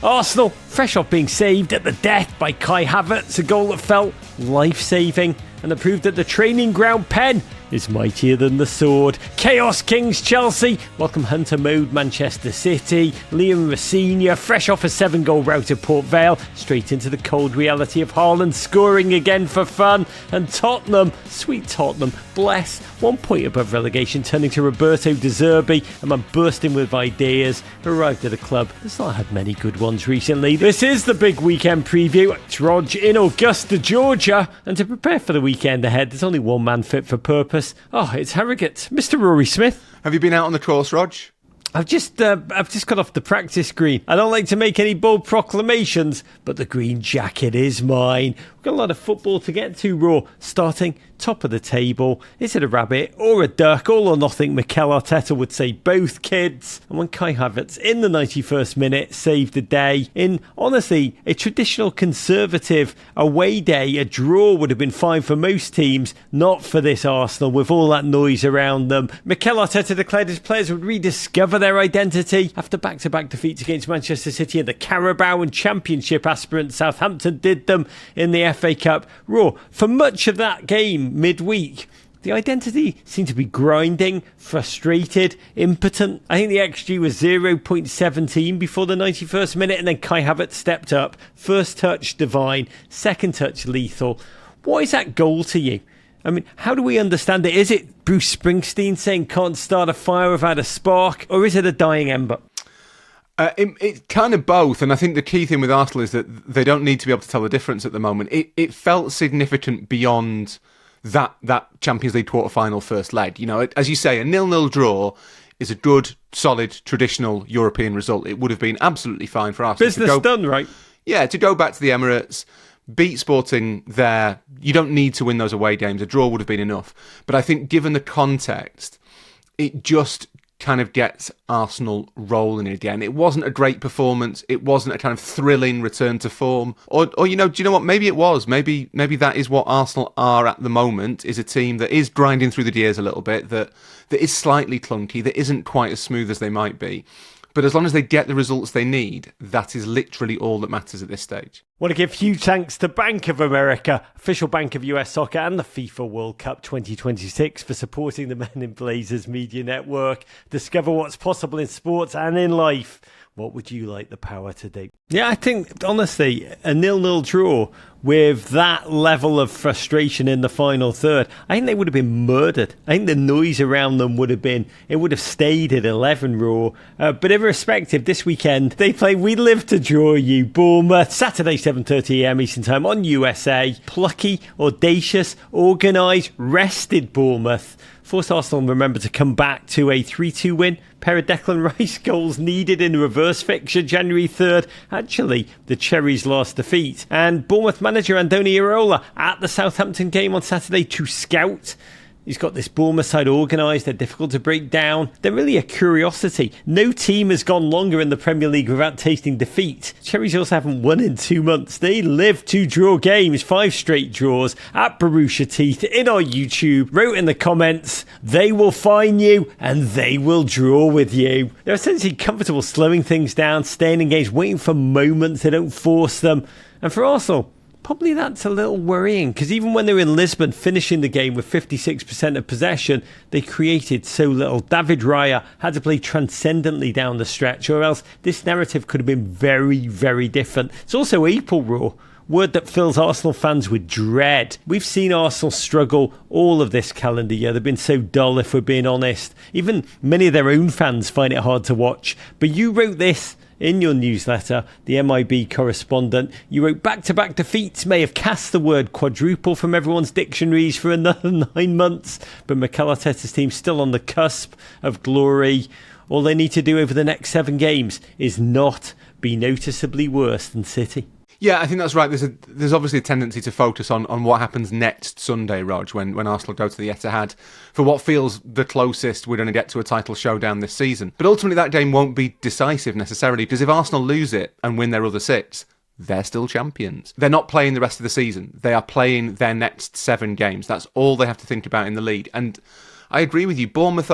Arsenal, fresh off being saved at the death by Kai Havertz, a goal that felt life-saving and that proved that the training ground pen is mightier than the sword. Chaos Kings Chelsea welcome Hunter mode Manchester City. Liam Rosenior, fresh off a 7-goal rout at Port Vale, straight into the cold reality of Haaland scoring again for fun. And Tottenham, sweet Tottenham, bless, 1 point above relegation, turning to Roberto De Zerbi, a man bursting with ideas, who arrived at a club that's not had many good ones recently. This is the big weekend preview. It's Rog in Augusta, Georgia, and to prepare for the weekend ahead, there's only one man fit for purpose. Oh, it's Harrogate, Mr. Rory Smith. Have you been out on the course, Rog? I've just got off the practice green. I don't like to make any bold proclamations, but the green jacket is mine. We've got a lot of football to get to, Raw. Starting top of the table. Is it a rabbit or a duck? All or nothing, Mikel Arteta would say both, kids. And when Kai Havertz, in the 91st minute, saved the day, in, honestly, a traditional conservative away day, a draw would have been fine for most teams, not for this Arsenal, with all that noise around them. Mikel Arteta declared his players would rediscover their identity after back-to-back defeats against Manchester City and the Carabao and Championship aspirant Southampton did them in the FA Cup. Raw, for much of that game midweek, the identity seemed to be grinding, frustrated, impotent. I think the XG was 0.17 before the 91st minute, and then Kai Havertz stepped up. First touch, divine. Second touch, lethal. What is that goal to you? I mean, how do we understand it? Is it Bruce Springsteen saying can't start a fire without a spark? Or is it a dying ember? It's kind of both, and I think the key thing with Arsenal is that they don't need to be able to tell the difference at the moment. It felt significant beyond that Champions League quarter-final first leg. You know, as you say, a 0-0 draw is a good, solid, traditional European result. It would have been absolutely fine for Arsenal. Business done, right? Yeah, to go back to the Emirates, beat Sporting there. You don't need to win those away games. A draw would have been enough. But I think given the context, it just kind of gets Arsenal rolling again. It wasn't a great performance. It wasn't a kind of thrilling return to form. Or you know, do you know what? Maybe it was. Maybe that is what Arsenal are at the moment, is a team that is grinding through the gears a little bit, that is slightly clunky, that isn't quite as smooth as they might be. But as long as they get the results they need, that is literally all that matters at this stage. Want to give huge thanks to Bank of America, official bank of US Soccer and the FIFA World Cup 2026, for supporting the Men in Blazers media network. Discover what's possible in sports and in life. What would you like the power to do? Yeah, I think, honestly, a 0-0 draw with that level of frustration in the final third, I think they would have been murdered. I think the noise around them would have stayed at 11 Raw. But irrespective, this weekend, they play We Live to Draw You, Bournemouth, Saturday 7:30am Eastern Time on USA. Plucky, audacious, organised, rested Bournemouth forced Arsenal, remember, to come back to a 3-2 win. Pair of Declan Rice goals needed in reverse fixture January 3rd. Actually, the Cherries' last defeat. And Bournemouth manager Andoni Iraola at the Southampton game on Saturday to scout. He's got this Bournemouth side organised. They're difficult to break down. They're really a curiosity. No team has gone longer in the Premier League without tasting defeat. Cherries also haven't won in 2 months. They live to draw games, 5 straight draws. At Borussia Teeth in our YouTube, wrote in the comments, they will fine you and they will draw with you. They're essentially comfortable slowing things down, staying engaged, waiting for moments. They don't force them. And for Arsenal, probably that's a little worrying, because even when they were in Lisbon finishing the game with 56% of possession, they created so little. David Raya had to play transcendently down the stretch, or else this narrative could have been very, very different. It's also April Raw, word that fills Arsenal fans with dread. We've seen Arsenal struggle all of this calendar year. They've been so dull, if we're being honest. Even many of their own fans find it hard to watch. But you wrote this in your newsletter, the MIB correspondent. You wrote, back-to-back defeats may have cast the word quadruple from everyone's dictionaries for another 9 months, but Mikel Arteta's team still on the cusp of glory. All they need to do over the next 7 games is not be noticeably worse than City. Yeah, I think that's right. There's obviously a tendency to focus on what happens next Sunday, Rog, when Arsenal go to the Etihad for what feels the closest we're going to get to a title showdown this season. But ultimately that game won't be decisive necessarily, because if Arsenal lose it and win their other 6, they're still champions. They're not playing the rest of the season. They are playing their next 7 games. That's all they have to think about in the league. And I agree with you. Bournemouth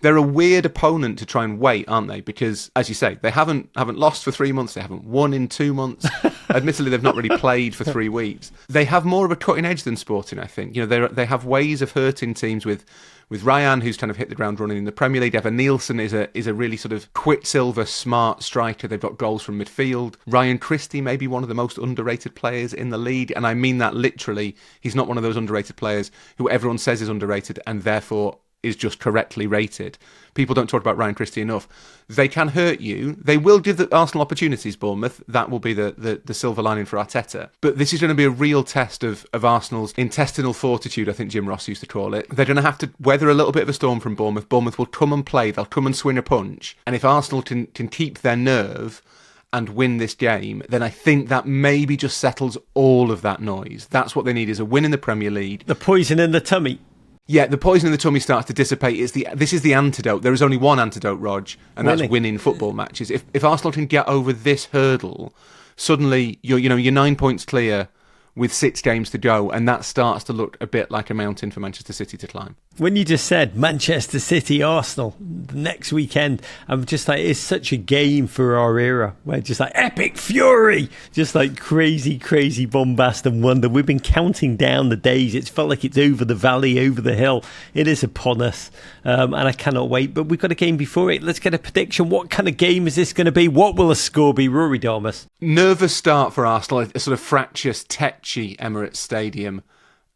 they're a weird opponent to try and wait, aren't they? Because, as you say, they haven't lost for 3 months, they haven't won in 2 months. Admittedly, they've not really played for 3 weeks. They have more of a cutting edge than Sporting, I think. They have ways of hurting teams with Ryan, who's kind of hit the ground running in the Premier League. Evan Nielsen is a really sort of Quicksilver, smart striker. They've got goals from midfield. Ryan Christie may be one of the most underrated players in the league, and I mean that literally. He's not one of those underrated players who everyone says is underrated and therefore is just correctly rated. People don't talk about Ryan Christie enough. They can hurt you. They will give the Arsenal opportunities, Bournemouth. That will be the silver lining for Arteta. But this is going to be a real test of Arsenal's intestinal fortitude, I think Jim Ross used to call it. They're going to have to weather a little bit of a storm from Bournemouth. Bournemouth will come and play. They'll come and swing a punch. And if Arsenal can keep their nerve and win this game, then I think that maybe just settles all of that noise. That's what they need, is a win in the Premier League. The poison in the tummy. Yeah, the poison in the tummy starts to dissipate. This is the antidote. There is only one antidote, Rog, and that's winning football matches. If Arsenal can get over this hurdle, suddenly you're 9 points clear with 6 games to go, and that starts to look a bit like a mountain for Manchester City to climb. When you just said Manchester City, Arsenal, the next weekend, I'm just like, it's such a game for our era. We're just like epic fury, just like crazy, crazy bombast and wonder. We've been counting down the days. It's felt like it's over the valley, over the hill. It is upon us, and I cannot wait. But we've got a game before it. Let's get a prediction. What kind of game is this going to be? What will a score be? Rory Darmus. Nervous start for Arsenal, a sort of fractious, tetchy Emirates Stadium.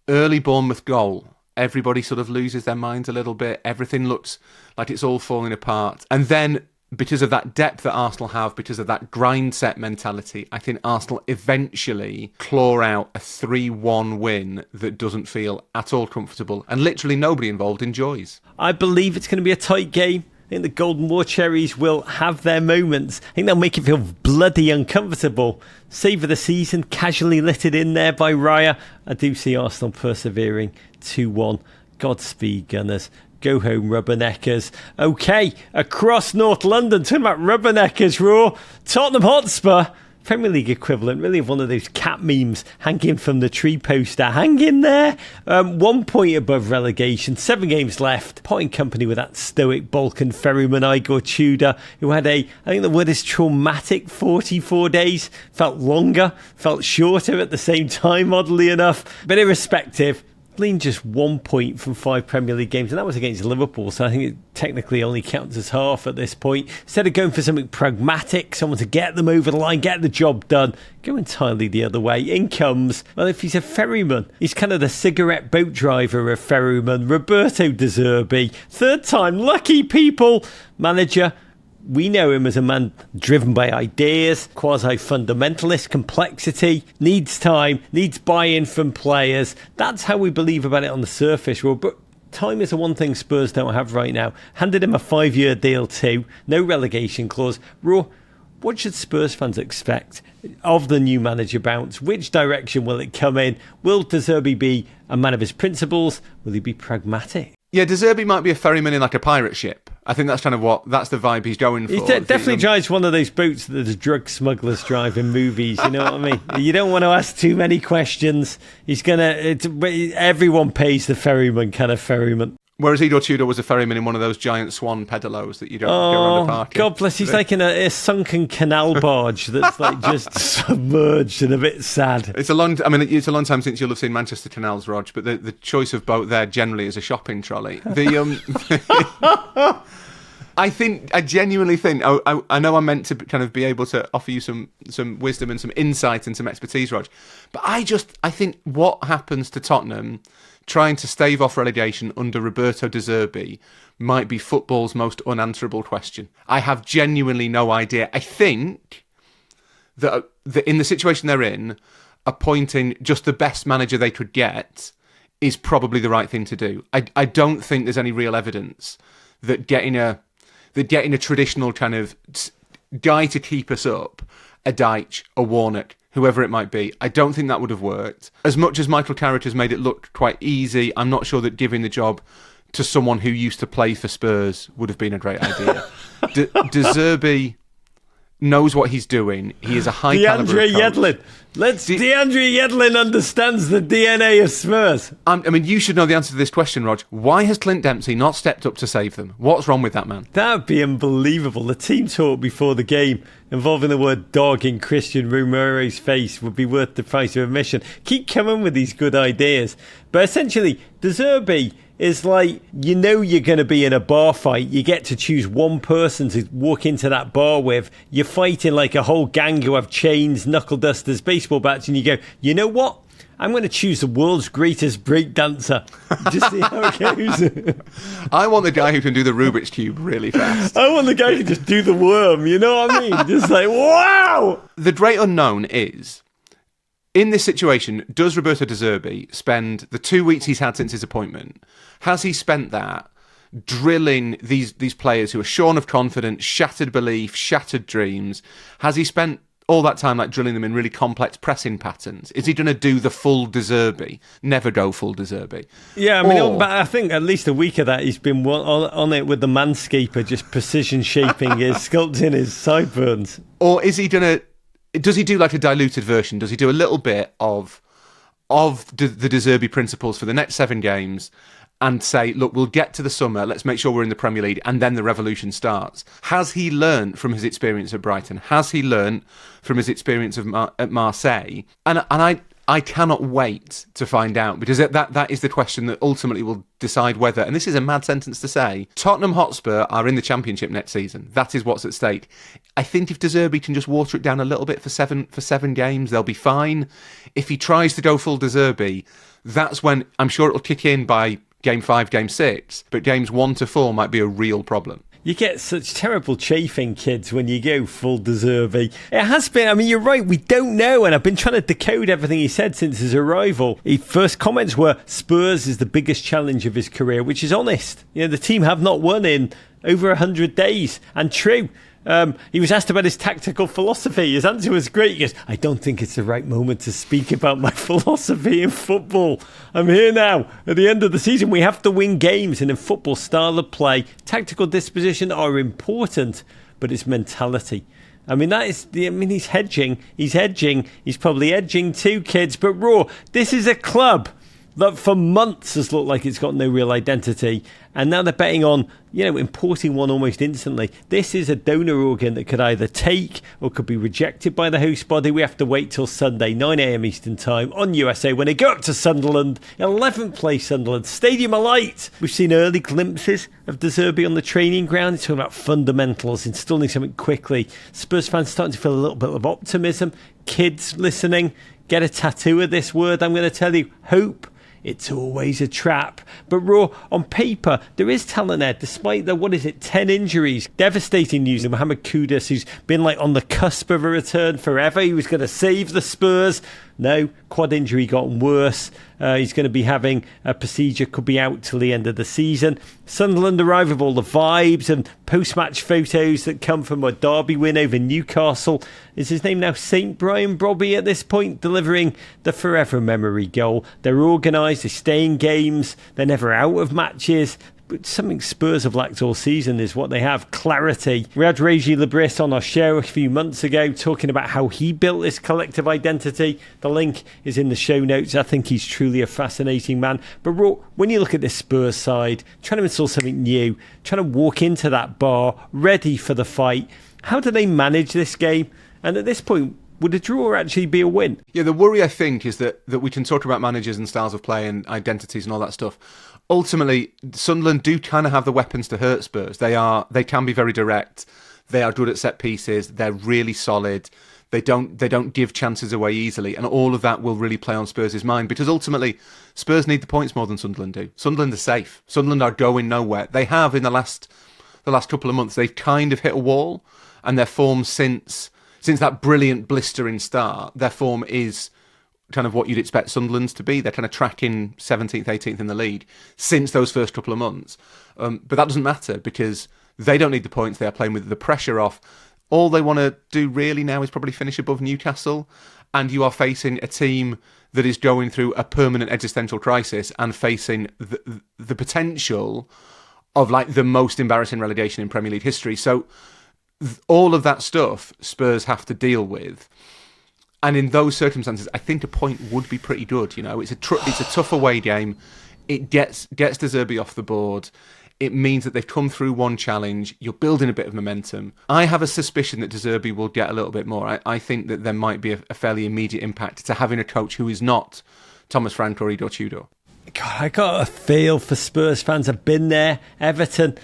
Early Bournemouth goal. Everybody sort of loses their minds a little bit. Everything looks like it's all falling apart. And then, because of that depth that Arsenal have, because of that grind set mentality, I think Arsenal eventually claw out a 3-1 win that doesn't feel at all comfortable and literally nobody involved enjoys. I believe it's going to be a tight game. I think the Golden War Cherries will have their moments. I think they'll make it feel bloody uncomfortable. Save of the season, casually littered in there by Raya. I do see Arsenal persevering 2-1. Godspeed, Gunners. Go home, Rubberneckers. Okay, across North London, talking about Rubberneckers, Raw. Tottenham Hotspur. Premier League equivalent, really, of one of those cat memes hanging from the tree poster. Hang in there. 1 point above relegation, 7 games left. Parting company with that stoic Balkan ferryman Igor Tudor, who had I think the word is traumatic 44 days. Felt longer, felt shorter at the same time, oddly enough. But irrespective, gleaned just 1 point from 5 Premier League games, and that was against Liverpool, so I think it technically only counts as half at this point. Instead of going for something pragmatic, someone to get them over the line, get the job done, go entirely the other way. In comes, well, if he's a ferryman, he's kind of the cigarette boat driver of ferryman, Roberto De Zerbi. Third time, lucky people, manager. We know him as a man driven by ideas, quasi-fundamentalist complexity, needs time, needs buy-in from players. That's how we believe about it on the surface, Rob. But time is the one thing Spurs don't have right now. Handed him a 5-year deal too, no relegation clause. Raw, what should Spurs fans expect of the new manager bounce? Which direction will it come in? Will De Zerbi be a man of his principles? Will he be pragmatic? Yeah, De Zerbi might be a ferryman in like a pirate ship. I think that's kind of that's the vibe he's going for. He definitely drives one of those boats that the drug smugglers drive in movies, you know what I mean? You don't want to ask too many questions. Everyone pays the ferryman kind of ferryman. Whereas Igor Tudor was a ferryman in one of those giant swan pedalos that you don't go around the park in. God bless, he's like in a sunken canal barge that's like just submerged and a bit sad. It's a long time since you'll have seen Manchester canals, Rog, but the choice of boat there generally is a shopping trolley. I genuinely think, I know I'm meant to kind of be able to offer you some wisdom and some insight and some expertise, Rog, but I think what happens to Tottenham trying to stave off relegation under Roberto De Zerbi might be football's most unanswerable question. I have genuinely no idea. I think that in the situation they're in, appointing just the best manager they could get is probably the right thing to do. I don't think there's any real evidence that getting a traditional kind of guy to keep us up, a Deitch, a Warnock, whoever it might be, I don't think that would have worked. As much as Michael Carrick has made it look quite easy, I'm not sure that giving the job to someone who used to play for Spurs would have been a great idea. De Zerbi knows what he's doing. He is a high caliber DeAndre coach. Yedlin. DeAndre Yedlin understands the DNA of Spurs. I mean, you should know the answer to this question, Rog. Why has Clint Dempsey not stepped up to save them? What's wrong with that man? That would be unbelievable. The team talk before the game involving the word dog in Christian Romero's face would be worth the price of admission. Keep coming with these good ideas. But essentially, the Zerbi is like, you know you're going to be in a bar fight. You get to choose one person to walk into that bar with. You're fighting like a whole gang who have chains, knuckle dusters, baseball bats, and you go, you know what? I'm going to choose the world's greatest break dancer. Just see how it goes. I want the guy who can do the Rubik's Cube really fast. I want the guy who can just do the worm, you know what I mean? Just like, wow! The great unknown is, in this situation, does Roberto De Zerbi spend the 2 weeks he's had since his appointment, has he spent that drilling these players who are shorn of confidence, shattered belief, shattered dreams? Has he spent all that time like drilling them in really complex pressing patterns? Is he going to do the full De Zerbi? Never go full De Zerbi. Yeah, I mean, but I think at least a week of that he's been on it with the manscaper, just precision shaping his, sculpting his sideburns. Or is he going to... Does he do like a diluted version? Does he do a little bit of the De Zerbi principles for the next 7 games and say, look, we'll get to the summer, let's make sure we're in the Premier League, and then the revolution starts? Has he learned from his experience at Brighton? Has he learned from his experience at Marseille? And I cannot wait to find out, because that is the question that ultimately will decide whether, and this is a mad sentence to say, Tottenham Hotspur are in the Championship next season. That is what's at stake. I think if De Zerbi can just water it down a little bit for seven games, they'll be fine. If he tries to go full De Zerbi, that's when I'm sure it'll kick in by Game 5, Game 6, but Games 1 to 4 might be a real problem. You get such terrible chafing, kids, when you go full De Zerbi. It has been, I mean, you're right, we don't know, and I've been trying to decode everything he said since his arrival. His first comments were, Spurs is the biggest challenge of his career, which is honest. You know, the team have not won in over 100 days, and true. He was asked about his tactical philosophy. His answer was great. He goes, I don't think it's the right moment to speak about my philosophy in football. I'm here now. At the end of the season, we have to win games. And in football, style of play, tactical disposition are important, but it's mentality. I mean, he's hedging. He's probably edging too, kids. But Raw, this is a club that for months has looked like it's got no real identity, and now they're betting on, importing one almost instantly. This is a donor organ that could either take or could be rejected by the host body. We have to wait till Sunday, 9 a.m. Eastern Time on USA when they go up to Sunderland, 11th place Sunderland, Stadium alight. We've seen early glimpses of De Zerbi on the training ground. He's talking about fundamentals, installing something quickly. Spurs fans starting to feel a little bit of optimism. Kids listening, get a tattoo of this word. I'm going to tell you, hope. It's always a trap. But Raw, on paper, there is talent there, despite the, 10 injuries. Devastating news. Mohamed Kudus, who's been on the cusp of a return forever. He was going to save the Spurs. No, quad injury gotten worse. He's going to be having a procedure, could be out till the end of the season. Sunderland arrive with all the vibes and post-match photos that come from a derby win over Newcastle. Is his name now St. Brian Brobby at this point, delivering the forever memory goal? They're organised, they stay in games, they're never out of matches. But something Spurs have lacked all season is what they have, clarity. We had Regis Lebris on our show a few months ago talking about how he built this collective identity. The link is in the show notes. I think he's truly a fascinating man. But when you look at this Spurs side, trying to install something new, trying to walk into that bar, ready for the fight, how do they manage this game? And at this point, would a draw actually be a win? Yeah, the worry, I think, is that we can talk about managers and styles of play and identities and all that stuff. Ultimately, Sunderland do kind of have the weapons to hurt Spurs. They can be very direct. They are good at set pieces. They're really solid. They don't give chances away easily, and all of that will really play on Spurs' mind, because ultimately Spurs need the points more than Sunderland do. Sunderland are safe. Sunderland are going nowhere. They have in the last couple of months. They've kind of hit a wall, and their form since that brilliant blistering start, their form is kind of what you'd expect Sunderland's to be. They're kind of tracking 17th, 18th in the league since those first couple of months. But that doesn't matter, because they don't need the points. They are playing with the pressure off. All they want to do really now is probably finish above Newcastle. And you are facing a team that is going through a permanent existential crisis and facing the potential of the most embarrassing relegation in Premier League history. So All of that stuff Spurs have to deal with. And in those circumstances, I think a point would be pretty good. It's a tough away game. It gets De Zerbi off the board. It means that they've come through one challenge. You're building a bit of momentum. I have a suspicion that De Zerbi will get a little bit more. I think that there might be a fairly immediate impact to having a coach who is not Thomas Frank or Igor Tudor. God, I got a feel for Spurs fans. I've been there. Everton,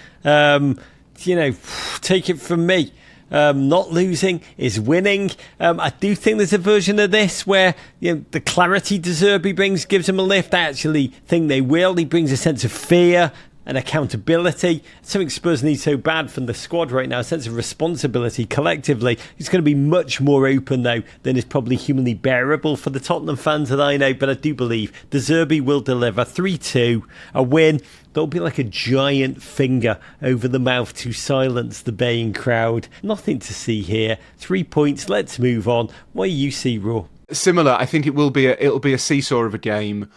take it from me. Not losing is winning. I do think there's a version of this where the clarity De Zerbi brings gives him a lift. I actually think they will. He brings a sense of fear and accountability. Something Spurs need so bad from the squad right now, a sense of responsibility collectively. It's going to be much more open, though, than is probably humanly bearable for the Tottenham fans that I know. But I do believe De Zerbi will deliver 3-2, a win. There'll be like a giant finger over the mouth to silence the baying crowd. Nothing to see here. 3 points. Let's move on. What do you see, Raw? Similar. I think it'll be a seesaw of a game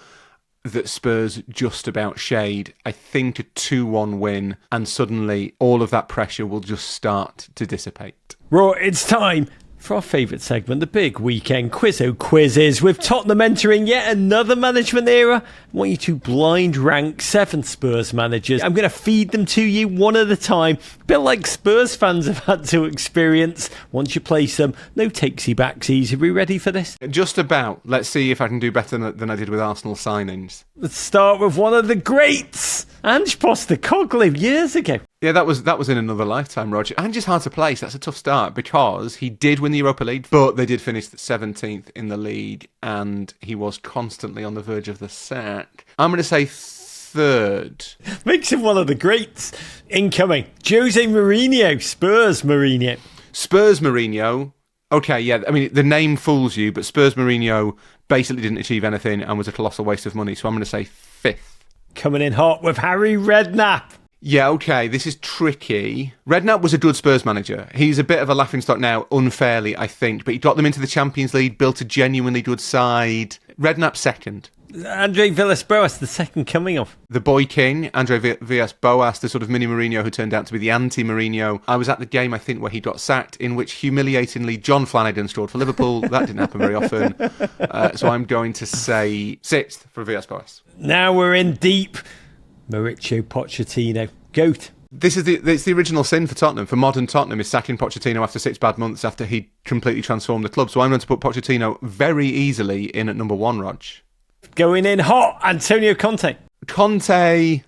that Spurs just about shade. I think a 2-1 win, and suddenly all of that pressure will just start to dissipate. Raw, it's time for our favourite segment, the big weekend quizzes, with Tottenham entering yet another management era. I want you to blind rank 7 Spurs managers. I'm going to feed them to you one at a time, a bit like Spurs fans have had to experience. Once you place them, no takesy backsies. Are we ready for this? Just about. Let's see if I can do better than I did with Arsenal signings. Let's start with one of the greats, Ange Postecoglou, years ago. Yeah, that was in another lifetime, Roger. And just hard to place. That's a tough start because he did win the Europa League, but they did finish 17th in the league, and he was constantly on the verge of the sack. I'm going to say 3rd. Makes him one of the greats. Incoming, Jose Mourinho, Spurs Mourinho. Spurs Mourinho. Okay, yeah, I mean, the name fools you, but Spurs Mourinho basically didn't achieve anything and was a colossal waste of money, so I'm going to say 5th. Coming in hot with Harry Redknapp. Yeah, okay, this is tricky. Redknapp was a good Spurs manager. He's a bit of a laughingstock now, unfairly, I think, but he got them into the Champions League, built a genuinely good side. Redknapp 2nd. Andre Villas-Boas, the second coming of. The boy king, Andre Villas-Boas, the sort of mini Mourinho who turned out to be the anti-Mourinho. I was at the game, I think, where he got sacked, in which humiliatingly John Flanagan scored for Liverpool. That didn't happen very often. So I'm going to say 6th for Villas-Boas. Now we're in deep. Mauricio Pochettino, GOAT. It's the original sin for Tottenham, for modern Tottenham, is sacking Pochettino after 6 bad months after he completely transformed the club. So I'm going to put Pochettino very easily in at number 1, Rog. Going in hot, Antonio Conte. Conte,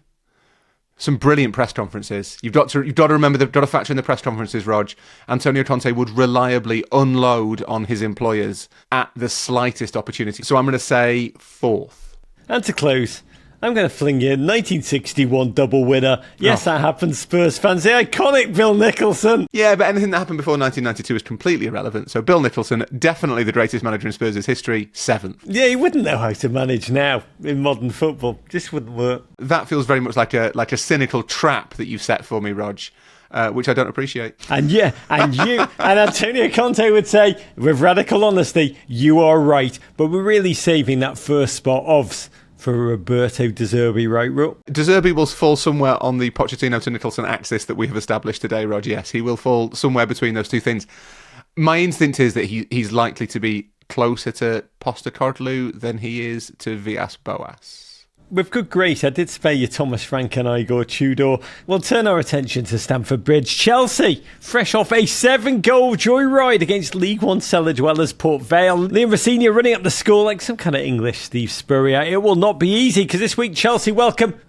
some brilliant press conferences. You've got to remember, they've got to factor in the press conferences, Rog. Antonio Conte would reliably unload on his employers at the slightest opportunity. So I'm going to say 4th. And to close, I'm going to fling in 1961 double winner. Yes, that happened, Spurs fans. The iconic Bill Nicholson. Yeah, but anything that happened before 1992 is completely irrelevant. So Bill Nicholson, definitely the greatest manager in Spurs' history, 7th. Yeah, he wouldn't know how to manage now in modern football. Just wouldn't work. That feels very much like a cynical trap that you've set for me, Rog. Which I don't appreciate. And you, and Antonio Conte would say, with radical honesty, you are right. But we're really saving that first spot for Roberto De Zerbi, right, Ro? De Zerbi will fall somewhere on the Pochettino to Nicholson axis that we have established today, Rog. Yes, he will fall somewhere between those two things. My instinct is that he's likely to be closer to Postecoglou than he is to Villas-Boas. With good grace, I did spare you Thomas Frank and Igor Tudor. We'll turn our attention to Stamford Bridge. Chelsea, fresh off a 7-goal joyride against League One cellar dwellers Port Vale. Liam Rosenior running up the score like some kind of English Steve Spurrier. It will not be easy because this week Chelsea welcome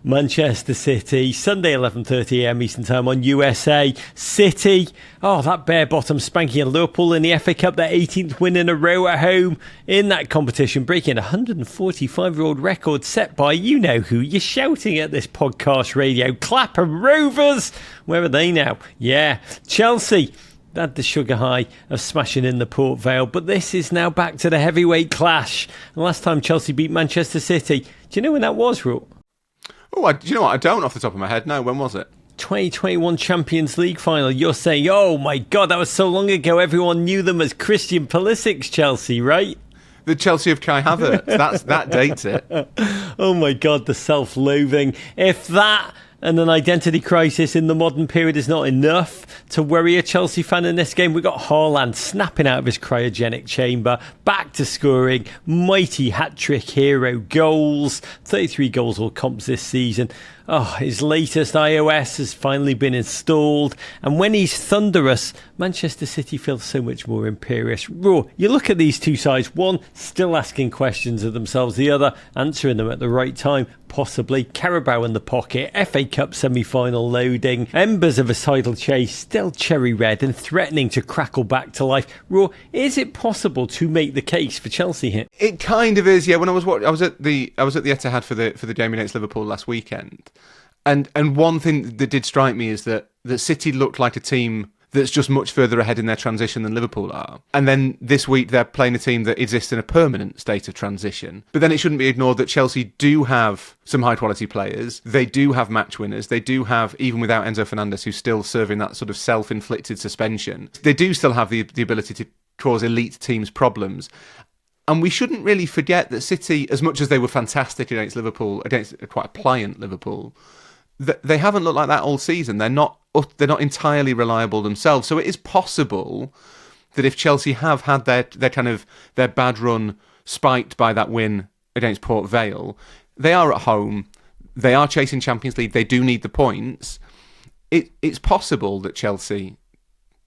Manchester City. Sunday 11:30am Eastern Time on USA. City, that bare-bottom spanking of Liverpool in the FA Cup, their 18th win in a row at home in that competition, breaking a 145-year-old record set by you-know-who. You're shouting at this podcast radio. Clapham Rovers! Where are they now? Yeah, Chelsea had the sugar high of smashing in the Port Vale, but this is now back to the heavyweight clash. The last time Chelsea beat Manchester City, do you know when that was, Ro? Do you know what? I don't off the top of my head. No, when was it? 2021 Champions League final. You're saying, oh my God, that was so long ago. Everyone knew them as Christian Pulisic's Chelsea, right? The Chelsea of Kai Havertz. That dates it. Oh my God, the self-loathing. If that And an identity crisis in the modern period is not enough to worry a Chelsea fan in this game. We got Haaland snapping out of his cryogenic chamber, back to scoring mighty hat-trick hero goals. 33 goals all comps this season. Oh, his latest iOS has finally been installed. And when he's thunderous, Manchester City feels so much more imperious. Raw, you look at these two sides, one still asking questions of themselves, the other answering them at the right time, possibly. Carabao in the pocket, FA Cup semi-final loading, embers of a title chase, still cherry red and threatening to crackle back to life. Raw, is it possible to make the case for Chelsea here? It kind of is, yeah. When I was at the Etihad for the game against Liverpool last weekend, and one thing that did strike me is that City looked like a team that's just much further ahead in their transition than Liverpool are. And then this week they're playing a team that exists in a permanent state of transition. But then it shouldn't be ignored that Chelsea do have some high quality players. They do have match winners. They do have, even without Enzo Fernandez, who's still serving that sort of self-inflicted suspension, they do still have the ability to cause elite teams problems. And we shouldn't really forget that City, as much as they were fantastic against Liverpool, against quite a pliant Liverpool, they haven't looked like that all season. They're not entirely reliable themselves. So it is possible that if Chelsea have had their bad run spiked by that win against Port Vale, they are at home, they are chasing Champions League, they do need the points. It's possible that Chelsea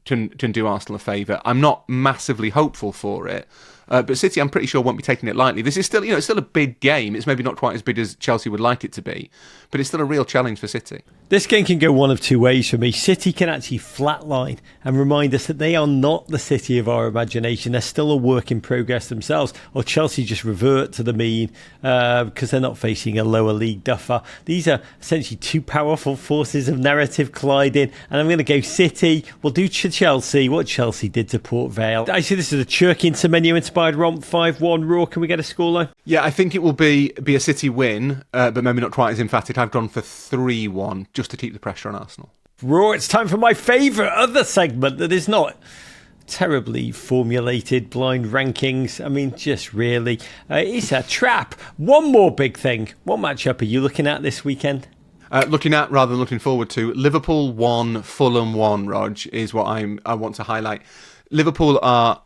can do Arsenal a favour. I'm not massively hopeful for it. But City, I'm pretty sure, won't be taking it lightly. This is still, it's still a big game. It's maybe not quite as big as Chelsea would like it to be, but it's still a real challenge for City. This game can go one of two ways for me. City can actually flatline and remind us that they are not the City of our imagination. They're still a work in progress themselves. Or Chelsea just revert to the mean because they're not facing a lower league duffer. These are essentially two powerful forces of narrative colliding. And I'm going to go City. We'll do to Chelsea what Chelsea did to Port Vale. I see this is a Churkin Semenyo-inspired romp, 5-1 Raw. Can we get a scoreline? Yeah, I think it will be a City win, but maybe not quite as emphatic. I've gone for 3-1. Just to keep the pressure on Arsenal. Raw, it's time for my favourite other segment that is not terribly formulated, blind rankings. I mean, just really. It's a trap. One more big thing. What matchup are you looking at this weekend? Looking at, rather than looking forward to, Liverpool 1, Fulham 1, Rog, is what I want to highlight. Liverpool are,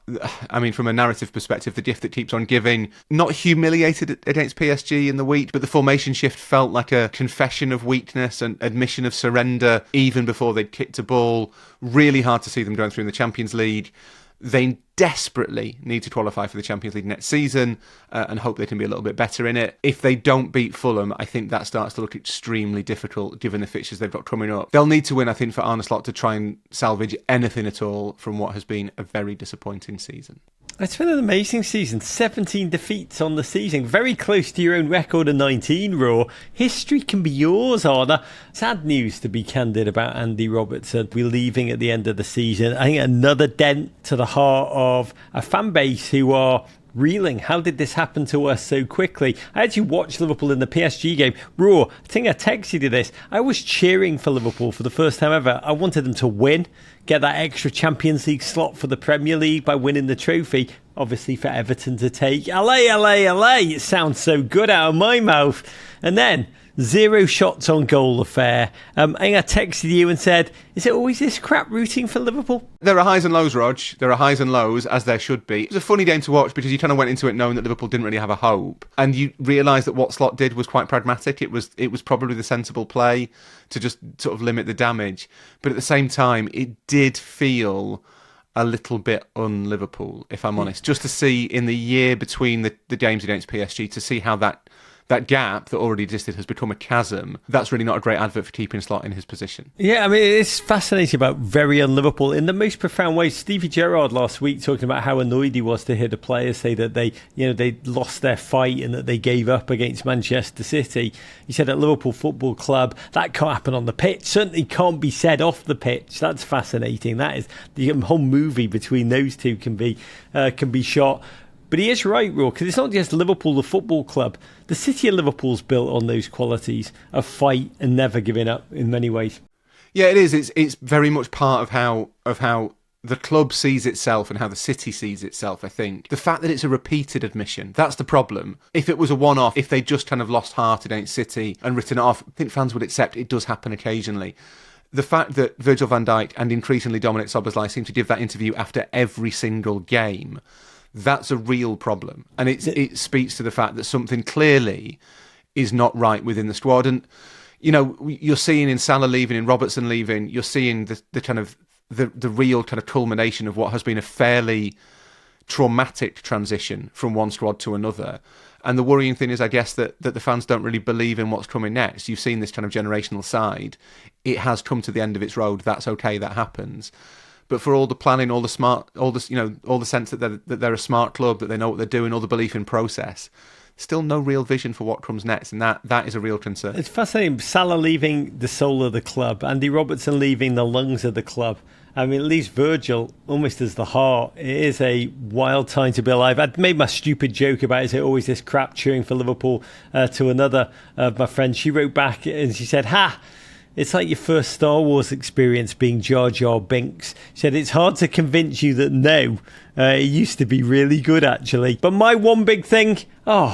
from a narrative perspective, the gift that keeps on giving. Not humiliated against PSG in the week, but the formation shift felt like a confession of weakness and admission of surrender even before they'd kicked a ball. Really hard to see them going through in the Champions League. They desperately need to qualify for the Champions League next season and hope they can be a little bit better in it. If they don't beat Fulham, I think that starts to look extremely difficult given the fixtures they've got coming up. They'll need to win, I think, for Arne Slot to try and salvage anything at all from what has been a very disappointing season. It's been an amazing season. 17 defeats on the season. Very close to your own record of 19, Raw. History can be yours, Arne. Sad news, to be candid, about Andy Robertson. We're leaving at the end of the season. I think another dent to the heart of a fan base who are reeling. How did this happen to us so quickly? I actually watched Liverpool in the PSG game. Raw, I think I texted you this. I was cheering for Liverpool for the first time ever. I wanted them to win, get that extra Champions League slot for the Premier League by winning the trophy. Obviously for Everton to take. LA, LA, LA. It sounds so good out of my mouth. And then 0 shots on goal affair. I think I texted you and said, is it always this crap rooting for Liverpool? There are highs and lows, Rog. There are highs and lows, as there should be. It was a funny game to watch because you kind of went into it knowing that Liverpool didn't really have a hope. And you realised that what Slot did was quite pragmatic. It was probably the sensible play to just sort of limit the damage. But at the same time, it did feel a little bit un-Liverpool, if I'm honest. Just to see in the year between the games against PSG, to see how that gap that already existed has become a chasm. That's really not a great advert for keeping Slot in his position. Yeah, I mean, it's fascinating about very un-Liverpool in the most profound ways. Stevie Gerrard last week talking about how annoyed he was to hear the players say that they lost their fight and that they gave up against Manchester City. He said at Liverpool Football Club, that can't happen on the pitch. Certainly can't be said off the pitch. That's fascinating. That is, the whole movie between those two can be shot. But he is right, Raw, because it's not just Liverpool, the football club. The city of Liverpool's built on those qualities of fight and never giving up in many ways. Yeah, it is. It's very much part of how the club sees itself and how the city sees itself, I think. The fact that it's a repeated admission, that's the problem. If it was a one-off, if they just kind of lost heart against City and written it off, I think fans would accept it does happen occasionally. The fact that Virgil van Dijk and increasingly Dominic Szoboszlai seem to give that interview after every single game, that's a real problem. And it speaks to the fact that something clearly is not right within the squad. And, you know, you're seeing in Salah leaving, in Robertson leaving, you're seeing the kind of the real kind of culmination of what has been a fairly traumatic transition from one squad to another. And the worrying thing is, I guess, that the fans don't really believe in what's coming next. You've seen this kind of generational side. It has come to the end of its road. That's okay. That happens. But for all the planning, all the sense that they're a smart club, that they know what they're doing, all the belief in process, still no real vision for what comes next, and that is a real concern. It's fascinating. Salah leaving the soul of the club, Andy Robertson leaving the lungs of the club. I mean, it leaves Virgil almost as the heart. It is a wild time to be alive. I'd made my stupid joke about, is it always this crap cheering for Liverpool, to another of my friends. She wrote back and she said, it's like your first Star Wars experience being Jar Jar Binks. She said, it's hard to convince you that no, it used to be really good, actually. But my one big thing,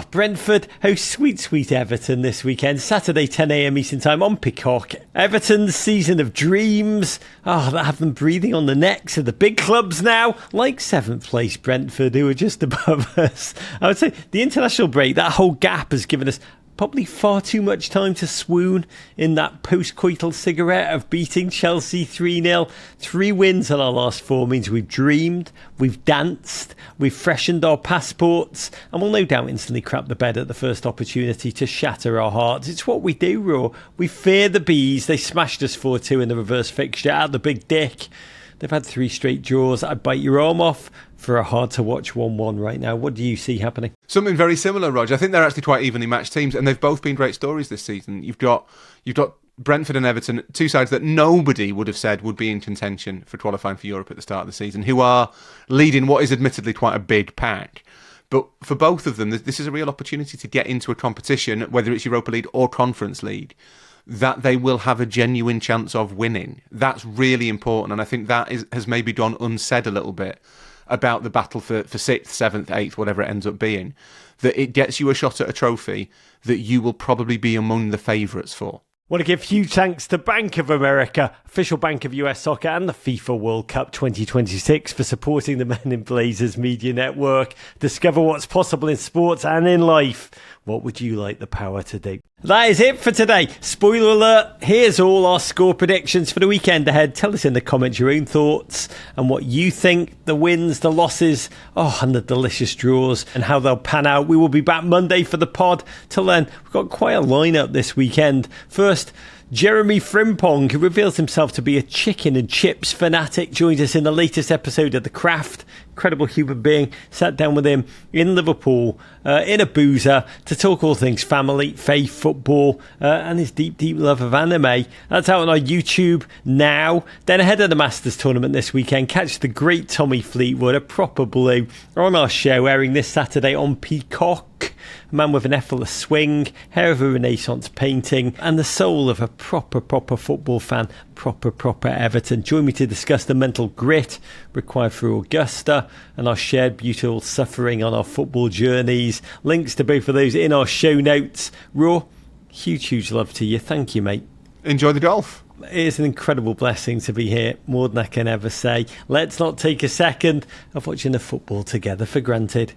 Brentford host sweet Everton this weekend. Saturday, 10 a.m. Eastern Time on Peacock. Everton's season of dreams. That have them breathing on the necks of the big clubs now, like 7th place Brentford, who are just above us. I would say the international break, that whole gap has given us probably far too much time to swoon in that post-coital cigarette of beating Chelsea 3-0. 3 wins in our last 4 means we've dreamed, we've danced, we've freshened our passports, and we'll no doubt instantly crap the bed at the first opportunity to shatter our hearts. It's what we do, Raw. We fear the bees. They smashed us 4-2 in the reverse fixture out the big dick. They've had 3 straight draws. I'd bite your arm off for a hard-to-watch 1-1 right now. What do you see happening? Something very similar, Rog. I think they're actually quite evenly matched teams, and they've both been great stories this season. You've got Brentford and Everton, 2 sides that nobody would have said would be in contention for qualifying for Europe at the start of the season, who are leading what is admittedly quite a big pack. But for both of them, this is a real opportunity to get into a competition, whether it's Europa League or Conference League, that they will have a genuine chance of winning. That's really important, and I think that has maybe gone unsaid a little bit about the battle for 6th, 7th, 8th, whatever it ends up being, that it gets you a shot at a trophy that you will probably be among the favourites for. Want to give huge thanks to Bank of America, official bank of US soccer, and the FIFA World Cup 2026 for supporting the Men in Blazers media network. Discover what's possible in sports and in life. What would you like the power to do? That is it for today. Spoiler alert, here's all our score predictions for the weekend ahead. Tell us in the comments your own thoughts and what you think, the wins, the losses, and the delicious draws, and how they'll pan out. We will be back Monday for the pod. Till then, we've got quite a lineup this weekend. First, Jeremy Frimpong, who reveals himself to be a chicken and chips fanatic, joins us in the latest episode of The Craft. Incredible human being. Sat down with him in Liverpool, in a boozer, to talk all things family, faith, football, and his deep love of anime. That's out on our YouTube now. Then ahead of the Masters tournament this weekend, catch the great Tommy Fleetwood, a proper blue, on our show, airing this Saturday on Peacock. A man with an effortless swing, hair of a Renaissance painting, and the soul of a proper football fan, proper Everton. Join me to discuss the mental grit required for Augusta and our shared beautiful suffering on our football journeys. Links to both of those in our show notes. Raw, huge love to you. Thank you, mate. Enjoy the golf. It is an incredible blessing to be here, more than I can ever say. Let's not take a second of watching the football together for granted.